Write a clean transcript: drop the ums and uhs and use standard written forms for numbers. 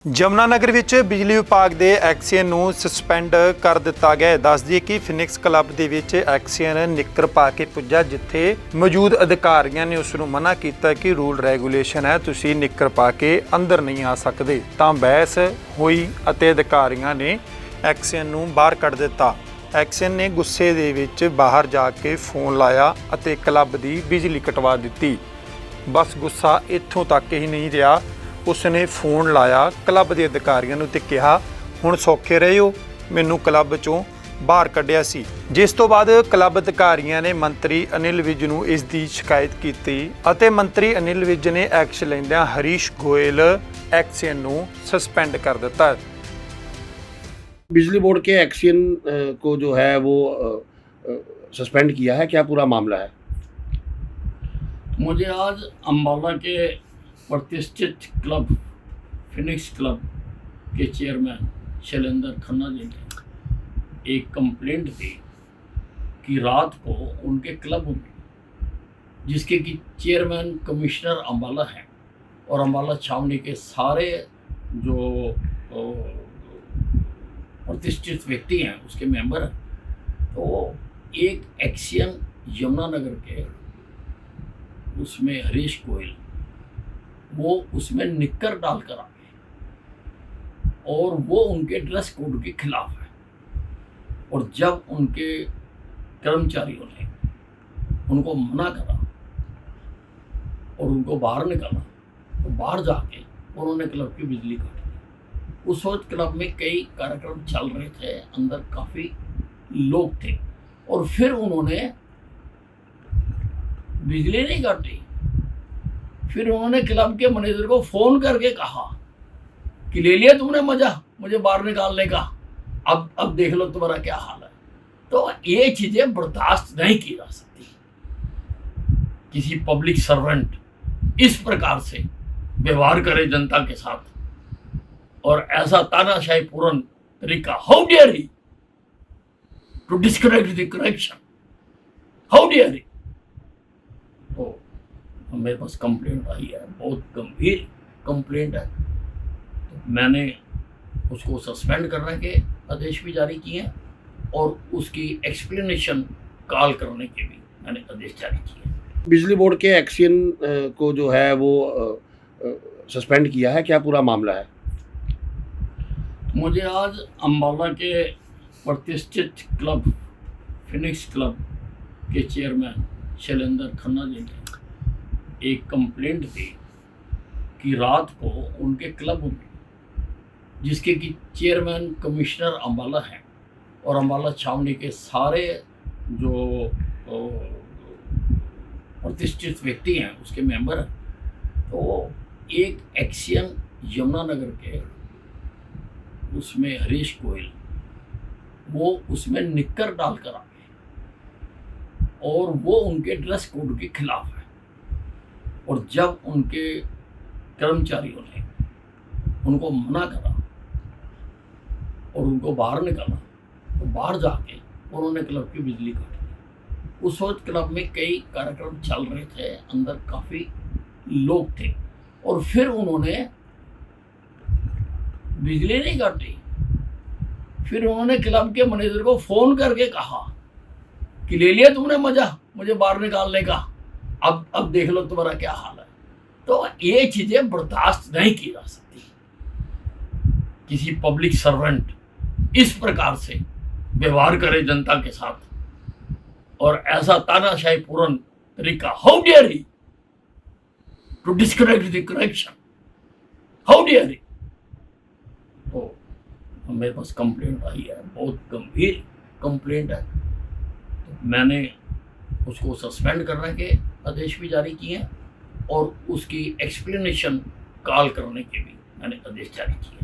ਯਮੁਨਾਨਗਰ ਵਿੱਚ ਬਿਜਲੀ ਵਿਭਾਗ ਦੇ ਐਕਸੀਅਨ ਨੂੰ ਸਸਪੈਂਡ ਕਰ ਦਿੱਤਾ ਗਿਆ ਹੈ। ਦੱਸ ਦਈਏ ਕਿ ਫਿਨਿਕਸ ਕਲੱਬ ਦੇ ਵਿੱਚ ਐਕਸੀਅਨ ਨਿੱਕਰ ਪਾ ਕੇ ਪੁੱਜਾ, ਜਿੱਥੇ ਮੌਜੂਦ ਅਧਿਕਾਰੀਆਂ ਨੇ ਉਸ ਨੂੰ ਮਨਾ ਕੀਤਾ ਕਿ ਰੂਲ ਰੈਗੂਲੇਸ਼ਨ ਹੈ, ਤੁਸੀਂ ਨਿੱਕਰ ਪਾ ਕੇ ਅੰਦਰ ਨਹੀਂ ਆ ਸਕਦੇ। ਤਾਂ ਬਹਿਸ ਹੋਈ ਅਤੇ ਅਧਿਕਾਰੀਆਂ ਨੇ ਐਕਸੀਅਨ ਨੂੰ ਬਾਹਰ ਕੱਢ ਦਿੱਤਾ। ਐਕਸੀਅਨ ਨੇ ਗੁੱਸੇ ਦੇ ਵਿੱਚ ਬਾਹਰ ਜਾ ਕੇ ਫੋਨ ਲਾਇਆ ਅਤੇ ਕਲੱਬ ਦੀ ਬਿਜਲੀ ਕਟਵਾ ਦਿੱਤੀ। ਬਸ ਗੁੱਸਾ ਇੱਥੋਂ ਤੱਕ ਹੀ ਨਹੀਂ ਰਿਹਾ, ਉਸਨੇ ਫੋਨ ਲਾਇਆ ਕਲੱਬ ਦੇ ਅਧਿਕਾਰੀਆਂ ਨੂੰ ਤੇ ਕਿਹਾ, ਹੁਣ ਸੌਖੇ ਰਹੇ ਹੋ, ਮੈਨੂੰ ਕਲੱਬ ਚੋਂ ਬਾਹਰ ਕੱਢਿਆ ਸੀ। ਜਿਸ ਤੋਂ ਬਾਅਦ ਕਲੱਬ ਅਧਿਕਾਰੀਆਂ ਨੇ ਮੰਤਰੀ ਅਨਿਲ ਵਿਜ ਨੂੰ ਇਸ ਦੀ ਸ਼ਿਕਾਇਤ ਕੀਤੀ ਅਤੇ ਮੰਤਰੀ ਅਨਿਲ ਵਿਜ ਨੇ ਐਕਸ਼ਨ ਲੈਂਦਿਆਂ ਹਰੀਸ਼ ਗੋयल ਐਕਸੀਅਨ ਨੂੰ ਸਸਪੈंड कर ਦਿੱਤਾ। बिजली बोर्ड के एक्सीयन को जो है वो सस्पेंड किया है, क्या पूरा मामला है? मुझे आज अम्बाला के प्रतिष्ठित क्लब फिनिक्स क्लब के चेयरमैन शैलेंद्र खन्ना जी ने एक कंप्लेंट दी कि रात को उनके क्लब में, जिसके कि चेयरमैन कमिश्नर अम्बाला हैं और अम्बाला छावनी के सारे जो प्रतिष्ठित व्यक्ति हैं उसके मेंबर हैं, तो एक एक्सीयन यमुनानगर के उसमें हरीश गोयल वो उसमें निक्कर डालकर आ गए और वो उनके ड्रेस कोड के खिलाफ है। और जब उनके कर्मचारियों ने उनको मना करा और उनको बाहर निकाला, तो बाहर जाके उन्होंने क्लब की बिजली काटी। उस वक्त क्लब में कई कार्यक्रम चल रहे थे, अंदर काफ़ी लोग थे, और फिर उन्होंने बिजली नहीं काटी। फिर उन्होंने क्लब के मैनेजर को फ़ोन करके कहा कि ले लिया तुमने मज़ा मुझे बाहर निकालने का, अब देख लो तुम्हारा क्या हाल है। तो ये चीज़ें बर्दाश्त नहीं की जा सकती। किसी पब्लिक सर्वेंट इस प्रकार से व्यवहार करे जनता के साथ और ऐसा तानाशाही पूर्ण तरीका, how dare he to disconnect the connection, how dare he. तो मेरे पास कंप्लेंट आई है, बहुत गंभीर कंप्लेंट है। तो मैंने उसको सस्पेंड करने के आदेश भी जारी किए हैं और उसकी एक्सप्लेनेशन कॉल करने के भी मैंने आदेश जारी किए हैं। बिजली बोर्ड के एक्सीयन को जो है वो सस्पेंड किया है, क्या पूरा मामला है? मुझे आज अम्बाला के प्रतिष्ठित क्लब फिनिक्स क्लब के चेयरमैन शैलेंद्र खन्ना जी ने एक कंप्लेंट दी कि रात को उनके क्लब में, जिसके कि चेयरमैन कमिश्नर अम्बाला हैं और अम्बाला छावनी के सारे जो प्रतिष्ठित व्यक्ति हैं उसके मेंबर हैं, तो एक एक्सीयन यमुनानगर के उसमें हरीश गोयल वो उसमें निक्कर डालकर आ गए और वो उनके ड्रेस कोड के खिलाफ है। और जब उनके कर्मचारियों ने उनको मना करा और उनको बाहर निकाला, तो बाहर जाके उन्होंने क्लब की बिजली काटी। उस वक्त क्लब में कई कार्यक्रम चल रहे थे, अंदर काफ़ी लोग थे, और फिर उन्होंने बिजली नहीं काटी। फिर उन्होंने क्लब के मैनेजर को फ़ोन करके कहा कि ले लिया तुमने मज़ा मुझे बाहर निकालने का, अब देख लो तुम्हारा क्या हाल है। तो ये चीज़ें बर्दाश्त नहीं की जा सकती। किसी पब्लिक सर्वेंट इस प्रकार से व्यवहार करे जनता के साथ और ऐसा तानाशाही पूर्ण तरीका, how dare he to disconnect the connection, how dare he. तो मेरे पास कंप्लेंट आई है, बहुत गंभीर कंप्लेंट है। तो मैंने उसको सस्पेंड करने के आदेश भी जारी किए हैं और उसकी एक्सप्लेनेशन कॉल करने के भी मैंने आदेश जारी किए।